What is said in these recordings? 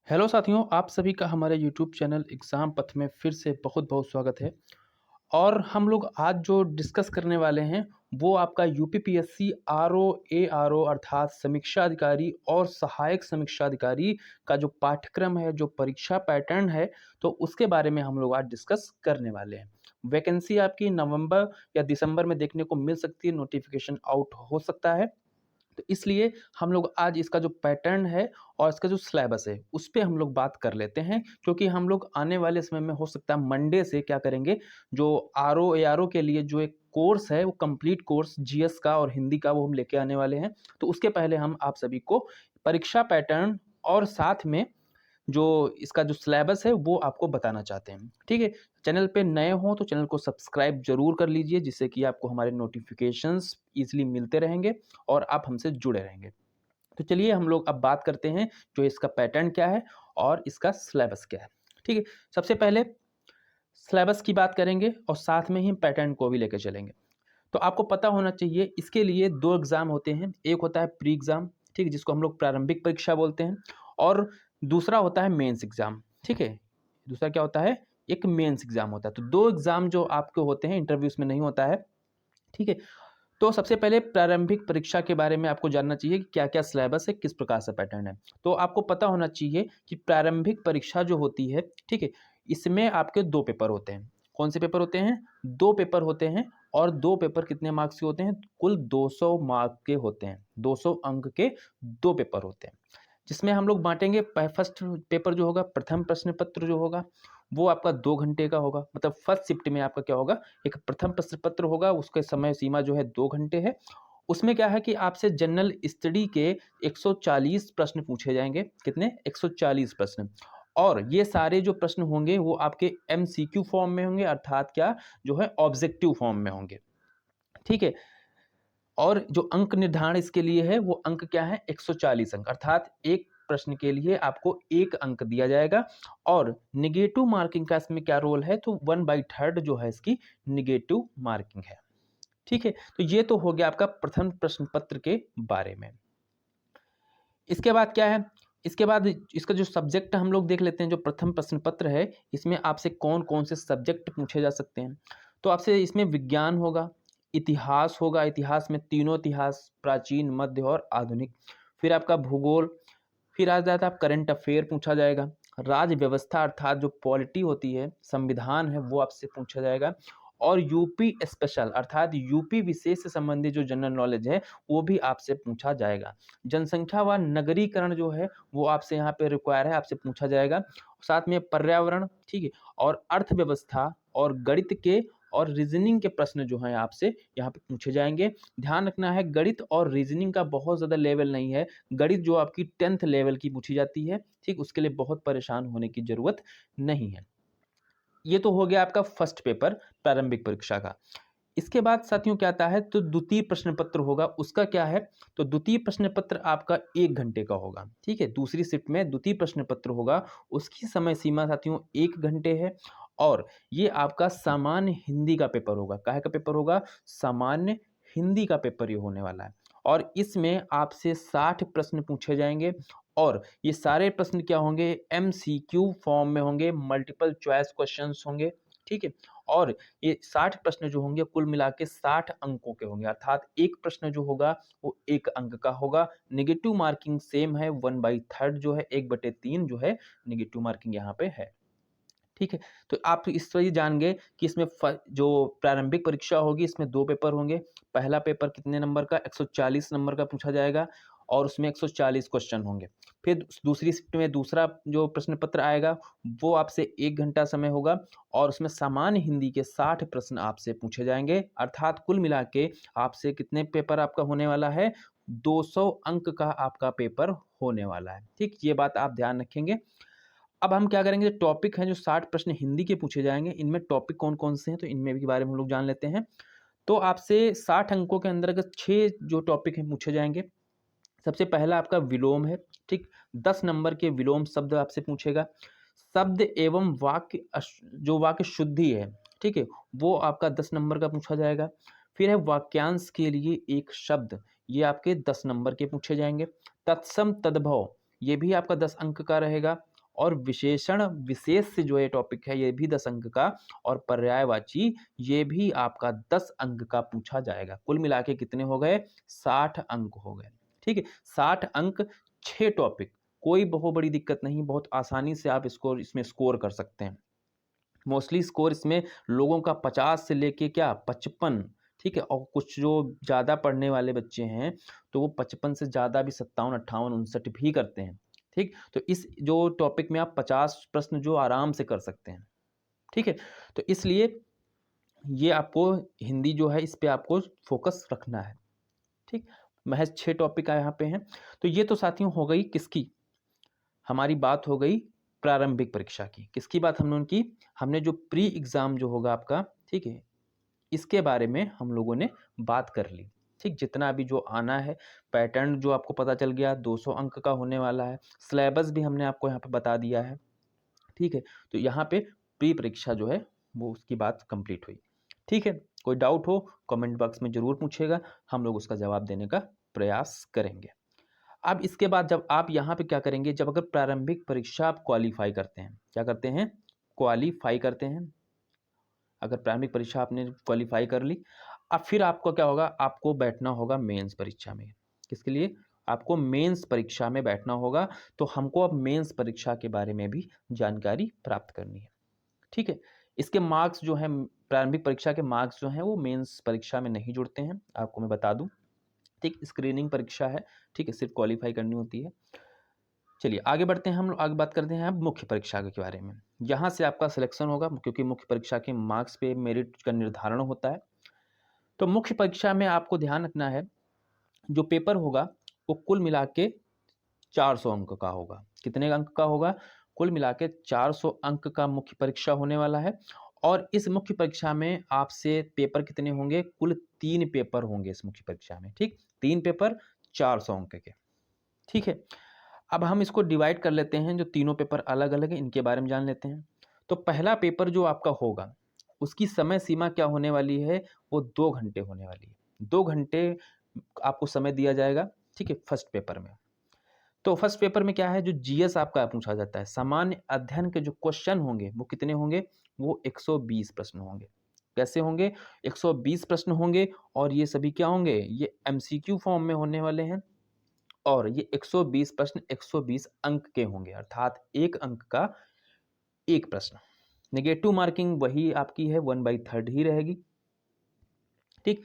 Hello साथियों, आप सभी का हमारे यूट्यूब चैनल एग्ज़ाम पथ में फिर से बहुत-बहुत स्वागत है। और हम लोग आज जो डिस्कस करने वाले हैं, वो आपका यूपीपीएससी आरओ, एआरओ अर्थात समीक्षा अधिकारी और सहायक समीक्षा अधिकारी का जो पाठ्यक्रम है, जो परीक्षा पैटर्न है, तो उसके बारे में हम लोग आज डिस्कस करने वाले हैं। वैकेंसी आपकी नवंबर या दिसंबर में देखने को मिल सकती है, नोटिफ़िकेशन आउट हो सकता है। तो इसलिए हम लोग आज इसका जो पैटर्न है और इसका जो सिलेबस है, उस पे हम लोग बात कर लेते हैं, क्योंकि हम लोग आने वाले समय में हो सकता है मंडे से क्या करेंगे, जो आरओ एआरओ के लिए जो एक कोर्स है, वो कंप्लीट कोर्स जीएस का और हिंदी का वो हम लेके आने वाले हैं। तो उसके पहले हम आप सभी को परीक्षा पैटर्न और साथ में जो इसका जो सिलेबस है वो आपको बताना चाहते हैं। ठीक है? चैनल पे नए हो तो चैनल को सब्सक्राइब ज़रूर कर लीजिए, जिससे कि आपको हमारे नोटिफ़िकेशंस ईज़िली मिलते रहेंगे और आप हमसे जुड़े रहेंगे। तो चलिए हम लोग अब बात करते हैं, जो इसका पैटर्न क्या है और इसका सिलेबस क्या है। ठीक है? सबसे पहले सिलेबस की बात करेंगे और साथ में ही पैटर्न को भी लेके चलेंगे। तो आपको पता होना चाहिए, इसके लिए 2 एग्ज़ाम होते हैं। एक होता है प्री एग्ज़ाम, ठीक है? जिसको हम लोग प्रारंभिक परीक्षा बोलते हैं, और दूसरा होता है मेंस एग्ज़ाम, ठीक है? दूसरा क्या होता है? एक मेंस एग्ज़ाम होता है। तो 2 एग्ज़ाम जो आपके होते हैं, इंटरव्यूज़ में नहीं होता है, ठीक है? तो सबसे पहले प्रारंभिक परीक्षा के बारे में आपको जानना चाहिए कि क्या-क्या सिलेबस है, किस प्रकार से पैटर्न है। तो आपको पता होना चाहिए कि प्रारंभिक परीक्षा जो होती है, ठीक है? इसमें आपके 2 पेपर होते हैं। कौन से पेपर होते हैं? 2 पेपर होते हैं, और 2 पेपर कितने मार्क्स के होते हैं? कुल 200 मार्क के होते हैं। 200 अंक के 2 पेपर होते हैं, जिसमें हम लोग बाँटेंगे। फर्स्ट पेपर जो होगा, प्रथम प्रश्न पत्र जो होगा, वो आपका 2 घंटे का होगा। मतलब फर्स्ट शिफ्ट में आपका क्या होगा, एक प्रथम प्रश्न पत्र होगा, उसके समय सीमा जो है 2 घंटे है। उसमें क्या है कि आपसे जनरल स्टडी के 140 प्रश्न पूछे जाएँगे। कितने? 140 प्रश्न। और ये सारे जो प्रश्न होंगे वो आपके एमसीक्यू फॉर्म में होंगे, अर्थात क्या, जो है ऑब्जेक्टिव फॉर्म में होंगे। ठीक है? और जो अंक निर्धारण इसके लिए है, वो अंक क्या है? 140 अंक, अर्थात एक प्रश्न के लिए आपको 1 अंक दिया जाएगा। और नेगेटिव मार्किंग का इसमें क्या रोल है? तो 1/3 जो है इसकी नेगेटिव मार्किंग है। ठीक है? तो ये तो हो गया आपका प्रथम प्रश्न पत्र के बारे में। इसके बाद क्या है? इसके बाद इसका जो सब्जेक्ट हम लोग देख लेते हैं। जो प्रथम प्रश्न पत्र है, इसमें आपसे कौन-कौन से सब्जेक्ट पूछे जा सकते हैं। तो आपसे इसमें विज्ञान होगा, इतिहास होगा, इतिहास में तीनों इतिहास, प्राचीन, मध्य और आधुनिक। फिर आपका भूगोल, फिर आ जाता है करंट अफेयर पूछा जाएगा। राज्य व्यवस्था अर्थात जो पॉलिटी होती है, संविधान है, वो आपसे पूछा जाएगा। और यूपी स्पेशल अर्थात यूपी विशेष से संबंधित जो जनरल नॉलेज है, वो भी आपसे पूछा जाएगा। जनसंख्या व नगरीकरण जो है, वो आपसे यहाँ पे रिक्वायर है, आपसे पूछा जाएगा। साथ में पर्यावरण, ठीक है? और अर्थव्यवस्था और गणित के और रीज़निंग के प्रश्न जो हैं आपसे यहाँ पे पूछे जाएँगे। ध्यान रखना है, गणित और रीज़निंग का बहुत ज़्यादा लेवल नहीं है। गणित जो आपकी 10th लेवल की पूछी जाती है, ठीक? उसके लिए बहुत परेशान होने की ज़रूरत नहीं है। ये तो हो गया आपका फर्स्ट पेपर प्रारंभिक परीक्षा का। इसके बाद साथियों क्या आता है, तो द्वितीय प्रश्न पत्र होगा। उसका क्या है? तो द्वितीय प्रश्न पत्र आपका 1 घंटे का होगा, ठीक है? दूसरी शिफ्ट में द्वितीय प्रश्न पत्र होगा, उसकी समय सीमा साथियों 1 घंटे है। और ये आपका सामान्य हिंदी का पेपर होगा। काहे का पेपर होगा? सामान्य हिंदी का पेपर ये होने वाला है। और इसमें आपसे 60 प्रश्न पूछे जाएँगे, और ये सारे प्रश्न क्या होंगे? एमसीक्यू फॉर्म में होंगे, मल्टीपल चॉइस क्वेश्चंस होंगे, ठीक है? और ये 60 प्रश्न जो होंगे कुल मिला के 60 अंकों के होंगे, अर्थात एक प्रश्न जो होगा वो 1 अंक का होगा। नेगेटिव मार्किंग सेम है, 1/3 जो है, 1/3 जो है नेगेटिव मार्किंग यहाँ पे है। ठीक है? तो आप इस तरह ये जान गए कि इसमें जो प्रारंभिक परीक्षा होगी, इसमें 2 पेपर होंगे। पहला पेपर कितने नंबर का? 140 नंबर का पूछा जाएगा, और उसमें 140 क्वेश्चन होंगे। फिर दूसरी शिफ्ट में दूसरा जो प्रश्न पत्र आएगा, वो आपसे 1 घंटा समय होगा, और उसमें सामान्य हिंदी के 60 प्रश्न आपसे पूछे जाएँगे। अर्थात कुल मिला के आपसे कितने पेपर आपका होने वाला है? 200 अंक का आपका पेपर होने वाला है। ठीक? ये बात आप ध्यान रखेंगे। अब हम क्या करेंगे, जो टॉपिक हैं, जो 60 प्रश्न हिंदी के पूछे जाएँगे, इनमें टॉपिक कौन-कौन से हैं, तो इनमें भी के बारे में हम लोग जान लेते हैं। तो आपसे 60 अंकों के अंतर्गत 6 जो टॉपिक हैं पूछे जाएँगे। सबसे पहला आपका विलोम है, ठीक? 10 नंबर के विलोम शब्द आपसे पूछेगा। शब्द एवं वाक्य जो वाक्य शुद्धि है, ठीक है? वो आपका 10 नंबर का पूछा जाएगा। फिर है वाक्यांश के लिए एक शब्द, ये आपके 10 नंबर के पूछे जाएँगे। तत्सम तद्भव, ये भी आपका 10 अंक का रहेगा। और विशेषण विशेष से जो ये टॉपिक है ये भी 10 अंक का, और पर्यायवाची ये भी आपका 10 अंक का पूछा जाएगा। कुल मिला के कितने हो गए? 60 अंक हो गए। ठीक है, 60 अंक, 6 टॉपिक, कोई बहुत बड़ी दिक्कत नहीं, बहुत आसानी से आप इसमें स्कोर कर सकते हैं। मोस्टली स्कोर इसमें लोगों का 50 से लेके क्या 55, ठीक है, और कुछ जो ज़्यादा पढ़ने वाले बच्चे हैं तो वो 55 से ज़्यादा भी 57, 58, 59 भी करते हैं। ठीक, तो इस जो टॉपिक में आप 50 प्रश्न जो आराम से कर सकते हैं। ठीक है, तो इसलिए ये आपको हिंदी जो है इस पे आपको फोकस रखना है। ठीक, महज 6 टॉपिक यहाँ पे हैं। तो ये तो साथियों हो गई किसकी, हमारी बात हो गई प्रारंभिक परीक्षा की। किसकी बात हमने उनकी, हमने जो प्री एग्ज़ाम जो होगा आपका, ठीक है, इसके बारे में हम लोगों ने बात कर ली। ठीक, जितना अभी जो आना है, पैटर्न जो आपको पता चल गया 200 अंक का होने वाला है, सिलेबस भी हमने आपको यहाँ पे बता दिया है। ठीक है, तो यहाँ पे प्री परीक्षा जो है वो उसकी बात कंप्लीट हुई। ठीक है, कोई डाउट हो कमेंट बॉक्स में ज़रूर पूछेगा, हम लोग उसका जवाब देने का प्रयास करेंगे। अब इसके बाद जब आप यहाँ पे क्या करेंगे, जब अगर प्रारंभिक परीक्षा आप क्वालिफाई करते हैं, क्या करते हैं, क्वालिफाई करते हैं, अगर प्रारंभिक परीक्षा आपने क्वालिफाई कर ली, अब फिर आपको क्या होगा, आपको बैठना होगा मेंस परीक्षा में। किसके लिए, आपको मेंस परीक्षा में बैठना होगा। तो हमको अब मेंस परीक्षा के बारे में भी जानकारी प्राप्त करनी है। ठीक है, इसके मार्क्स जो हैं, प्रारंभिक परीक्षा के मार्क्स जो हैं वो मेंस परीक्षा में नहीं जुड़ते हैं, आपको मैं बता दूं। ठीक, स्क्रीनिंग परीक्षा है। ठीक है, सिर्फ क्वालिफाई करनी होती है। चलिए आगे बढ़ते हैं, हम लोग आगे बात करते हैं अब मुख्य परीक्षा के बारे में। यहाँ से आपका सिलेक्शन होगा, क्योंकि मुख्य परीक्षा के मार्क्स पे मेरिट का निर्धारण होता है। तो मुख्य परीक्षा में आपको ध्यान रखना है, जो पेपर होगा वो कुल मिला के 400 अंक का होगा। कितने अंक का होगा, कुल मिला के 400 अंक का मुख्य परीक्षा होने वाला है। और इस मुख्य परीक्षा में आपसे पेपर कितने होंगे, कुल 3 पेपर होंगे इस मुख्य परीक्षा में। ठीक, 3 पेपर 400 अंक के। ठीक है, अब हम इसको डिवाइड कर लेते हैं, जो तीनों पेपर अलग अलग हैं इनके बारे में जान लेते हैं। तो पहला पेपर जो आपका होगा उसकी समय सीमा क्या होने वाली है, वो 2 घंटे होने वाली है। 2 घंटे आपको समय दिया जाएगा। ठीक है, फर्स्ट पेपर में। तो फर्स्ट पेपर में क्या है, जो जीएस आपका पूछा जाता है, सामान्य अध्ययन के जो क्वेश्चन होंगे वो कितने होंगे, वो 120 प्रश्न होंगे। कैसे होंगे, 120 प्रश्न होंगे, और ये सभी क्या होंगे, ये एमसीक्यू फॉर्म में होने वाले हैं। और ये 120 प्रश्न 120 अंक के होंगे, अर्थात 1 अंक का 1 प्रश्न। नेगेटिव मार्किंग वही आपकी है 1/3 ही रहेगी। ठीक,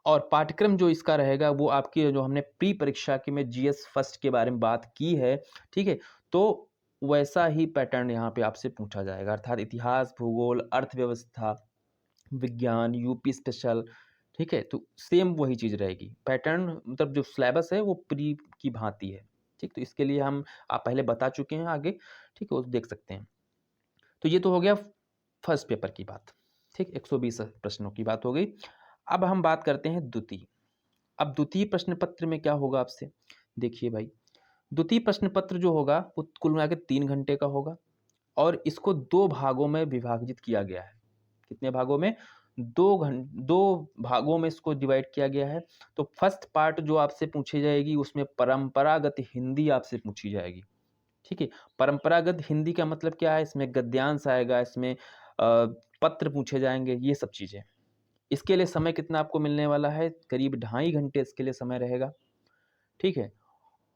और पाठ्यक्रम जो इसका रहेगा वो आपकी, जो हमने प्री परीक्षा की में जीएस फर्स्ट के बारे में बात की है, ठीक है, तो वैसा ही पैटर्न यहाँ पे आपसे पूछा जाएगा, अर्थात इतिहास, भूगोल, अर्थव्यवस्था, विज्ञान, यूपी स्पेशल। ठीक है, तो सेम वही चीज़ रहेगी, पैटर्न मतलब जो सिलेबस है वो प्री की भांति है। ठीक, तो इसके लिए हम आप पहले बता चुके हैं आगे। ठीक है, वो देख सकते हैं। तो ये तो हो गया फर्स्ट पेपर की बात। ठीक, 120 प्रश्नों की बात हो गई। अब हम बात करते हैं द्वितीय। अब द्वितीय प्रश्न पत्र में क्या होगा आपसे, देखिए भाई, द्वितीय प्रश्न पत्र जो होगा वो कुल मिला के 3 घंटे का होगा, और इसको 2 भागों में विभाजित किया गया है। कितने भागों में, 2 भागों में इसको डिवाइड किया गया है। तो फर्स्ट पार्ट जो आपसे पूछी जाएगी उसमें परंपरागत हिंदी आपसे पूछी जाएगी। ठीक है, परंपरागत हिंदी का मतलब क्या है, इसमें गद्यांश आएगा, इसमें पत्र पूछे जाएंगे, ये सब चीज़ें। इसके लिए समय कितना आपको मिलने वाला है, करीब 2.5 घंटे इसके लिए समय रहेगा। ठीक है,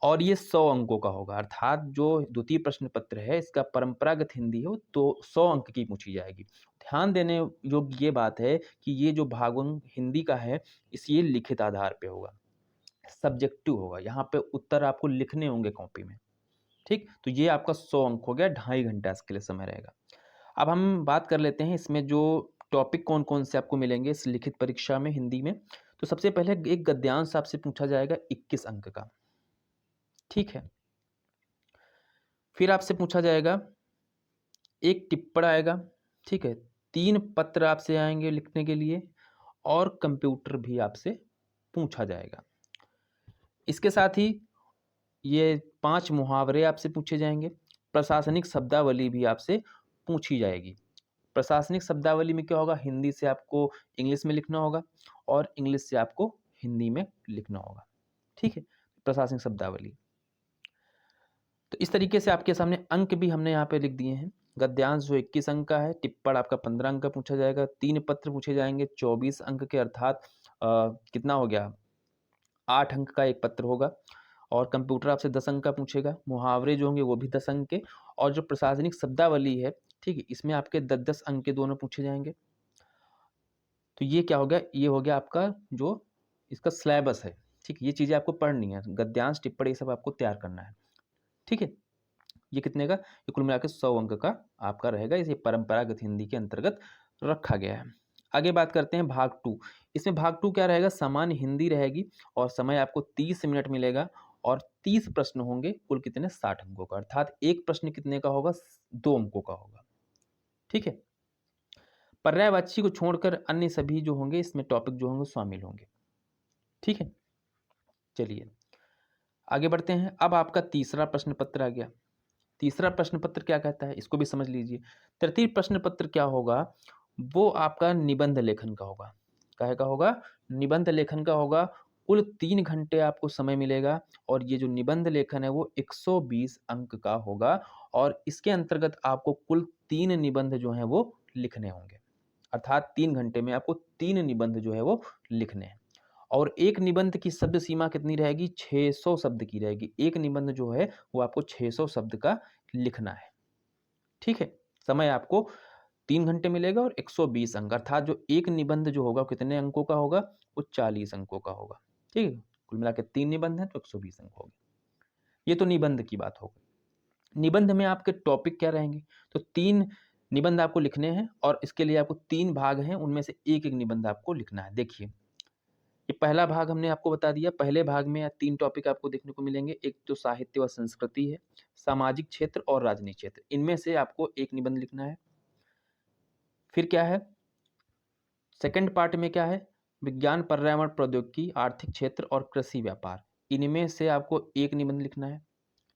और ये 100 अंकों का होगा, अर्थात जो द्वितीय प्रश्न पत्र है इसका परंपरागत हिंदी हो तो 100 अंक की पूछी जाएगी। ध्यान देने योग्य ये बात है कि ये जो भागों हिंदी का है इस ये लिखित आधार पे होगा, सब्जेक्टिव होगा, यहाँ पे उत्तर आपको लिखने होंगे कॉपी में। ठीक, तो ये आपका 100 अंक हो गया, 2.5 घंटा इसके लिए समय रहेगा। अब हम बात कर लेते हैं इसमें जो टॉपिक कौन कौन से आपको मिलेंगे इस लिखित परीक्षा में हिंदी में। तो सबसे पहले एक गद्यांश आपसे पूछा जाएगा 21 अंक का। ठीक है, फिर आपसे पूछा जाएगा एक टिप्पण आएगा। ठीक है, 3 पत्र आपसे आएंगे लिखने के लिए, और कंप्यूटर भी आपसे पूछा जाएगा। इसके साथ ही ये 5 मुहावरे आपसे पूछे जाएंगे। प्रशासनिक शब्दावली भी आपसे पूछी जाएगी। प्रशासनिक शब्दावली में क्या होगा, हिंदी से आपको इंग्लिश में लिखना होगा, और इंग्लिश से आपको हिंदी में लिखना होगा। ठीक है, प्रशासनिक शब्दावली। तो इस तरीके से आपके सामने अंक भी हमने यहाँ पे लिख दिए हैं। गद्यांश जो 21 अंक का है, टिप्पण आपका 15 अंक का पूछा जाएगा, 3 पत्र पूछे जाएंगे 24 अंक के, अर्थात कितना हो गया, 8 अंक का एक पत्र होगा। और कंप्यूटर आपसे 10 अंक का पूछेगा, मुहावरे जो होंगे वो भी 10 अंक के, और जो प्रशासनिक शब्दावली है, ठीक है, इसमें आपके 10-10 अंक के दोनों पूछे जाएंगे। तो ये क्या हो गया, ये हो गया आपका जो इसका सिलेबस है, ठीक है। ये चीज़ें आपको पढ़नी है, गद्यांश टिप्पणी ये सब आपको तैयार करना है, ठीक है। ये कितने का, ये कुल मिला के 100 अंक का आपका रहेगा। इसे परंपरागत हिंदी के अंतर्गत रखा गया है। आगे बात करते हैं भाग 2। इसमें भाग 2 क्या रहेगा, सामान्य हिंदी रहेगी और समय आपको 30 मिनट मिलेगा और 30 प्रश्न होंगे, कुल कितने, 60 अंकों का, अर्थात एक प्रश्न कितने का होगा, 2 अंकों का होगा, ठीक है। पर्यायवाची को छोड़कर अन्य सभी जो होंगे इसमें टॉपिक जो होंगे शामिल होंगे, ठीक है। चलिए आगे बढ़ते हैं। अब आपका तीसरा प्रश्न पत्र आ गया। तीसरा प्रश्न पत्र क्या कहता है, इसको भी समझ लीजिए। तृतीय प्रश्न पत्र क्या होगा, वो आपका निबंध लेखन का होगा। काहे का होगा, निबंध लेखन का होगा। कुल 3 घंटे आपको समय मिलेगा और ये जो निबंध लेखन है वो 120 अंक का होगा और इसके अंतर्गत आपको कुल 3 निबंध जो हैं वो लिखने होंगे, अर्थात 3 घंटे में आपको 3 निबंध जो है वो लिखने हैं। और एक निबंध की शब्द सीमा कितनी रहेगी, 600 शब्द की रहेगी। एक निबंध जो है वो आपको 600 शब्द का लिखना है, ठीक है। समय आपको 3 घंटे मिलेगा और 120 अंक, अर्थात जो एक निबंध जो होगा कितने अंकों का होगा, वो 40 अंकों का होगा, ठीक है। कुल मिला के 3 निबंध हैं तो 120 अंक हो गए। ये तो निबंध की बात हो गई। निबंध में आपके टॉपिक क्या रहेंगे, तो 3 निबंध आपको लिखने हैं और इसके लिए आपको 3 भाग हैं, उनमें से एक एक निबंध आपको लिखना है। देखिए ये पहला भाग हमने आपको बता दिया। पहले भाग में 3 टॉपिक आपको देखने को मिलेंगे। एक तो साहित्य व संस्कृति है, सामाजिक क्षेत्र और राजनीतिक क्षेत्र। इनमें से आपको एक निबंध लिखना है। फिर क्या है, सेकंड पार्ट में क्या है, विज्ञान, पर्यावरण, प्रौद्योगिकी, आर्थिक क्षेत्र और कृषि व्यापार। इनमें से आपको एक निबंध लिखना है,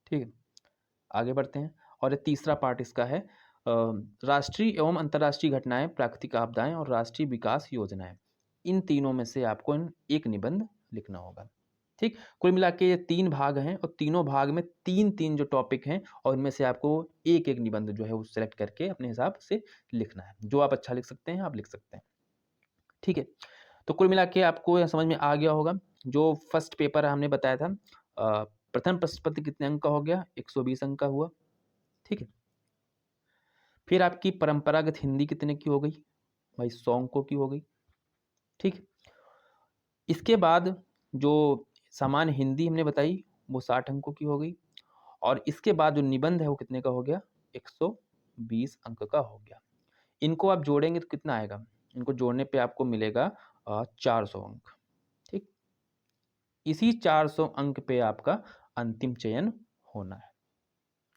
ठीक है। आगे बढ़ते हैं और ये तीसरा पार्ट इसका है राष्ट्रीय एवं अंतर्राष्ट्रीय घटनाएं, प्राकृतिक आपदाएं और राष्ट्रीय विकास योजनाएं। इन तीनों में से आपको एक निबंध लिखना होगा, ठीक। कुल मिला के ये 3 भाग हैं और तीनों भाग में 3-3 जो टॉपिक हैं और इनमें से आपको एक एक निबंध जो है वो सिलेक्ट करके अपने हिसाब से लिखना है। जो आप अच्छा लिख सकते हैं आप लिख सकते हैं, ठीक है। तो कुल मिला के आपको यह समझ में आ गया होगा। जो फर्स्ट पेपर हमने बताया था, प्रथम प्रश्न पत्र कितने अंक का हो गया, 120 अंक का हुआ, ठीक है। फिर आपकी परंपरागत हिंदी कितने की हो गई, भाई 100 अंकों की हो गई, ठीक। इसके बाद जो सामान्य हिंदी हमने बताई वो 60 अंकों की हो गई और इसके बाद जो निबंध है वो कितने का हो गया, 120 अंक का हो गया। इनको आप जोड़ेंगे तो कितना आएगा, इनको जोड़ने पे आपको मिलेगा 400 अंक, ठीक। इसी 400 अंक पे आपका अंतिम चयन होना है,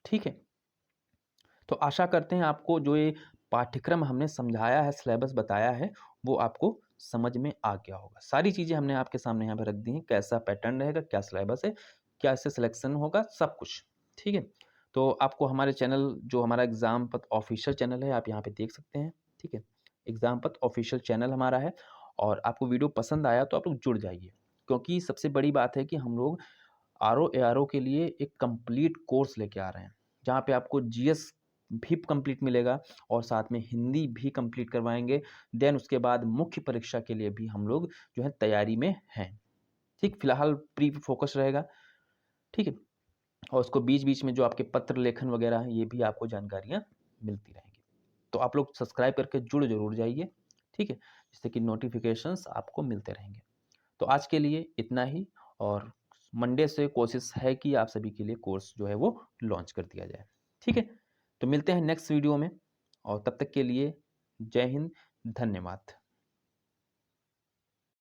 ठीक है। तो आशा करते हैं आपको जो ये पाठ्यक्रम हमने समझाया है, सिलेबस बताया है, वो आपको समझ में आ गया होगा। सारी चीज़ें हमने आपके सामने यहाँ पे रख दी हैं, कैसा पैटर्न रहेगा, क्या सिलेबस है, क्या इससे सिलेक्शन होगा, सब कुछ, ठीक है। तो आपको हमारे चैनल, जो हमारा एग्ज़ाम पथ ऑफिशियल चैनल है, आप यहाँ पे देख सकते हैं, ठीक है। एग्ज़ाम पथ ऑफिशियल चैनल हमारा है और आपको वीडियो पसंद आया तो आप लोग जुड़ जाइए, क्योंकि सबसे बड़ी बात है कि हम लोग आरओ एआरओ के लिए एक कंप्लीट कोर्स लेके आ रहे हैं, जहाँ पे आपको जीएस भी कंप्लीट मिलेगा और साथ में हिंदी भी कंप्लीट करवाएंगे। देन उसके बाद मुख्य परीक्षा के लिए भी हम लोग जो है तैयारी में हैं, ठीक। फिलहाल प्री फोकस रहेगा, ठीक है। और उसको बीच बीच में जो आपके पत्र लेखन वगैरह हैं ये भी आपको जानकारियाँ मिलती रहेंगी। तो आप लोग सब्सक्राइब करके जुड़ जरूर जाइए, ठीक है, जिससे कि नोटिफिकेशंस आपको मिलते रहेंगे। तो आज के लिए इतना ही और मंडे से कोशिश है कि आप सभी के लिए कोर्स जो है वो लॉन्च कर दिया जाए, ठीक है। तो मिलते हैं नेक्स्ट वीडियो में और तब तक के लिए जय हिंद, धन्यवाद।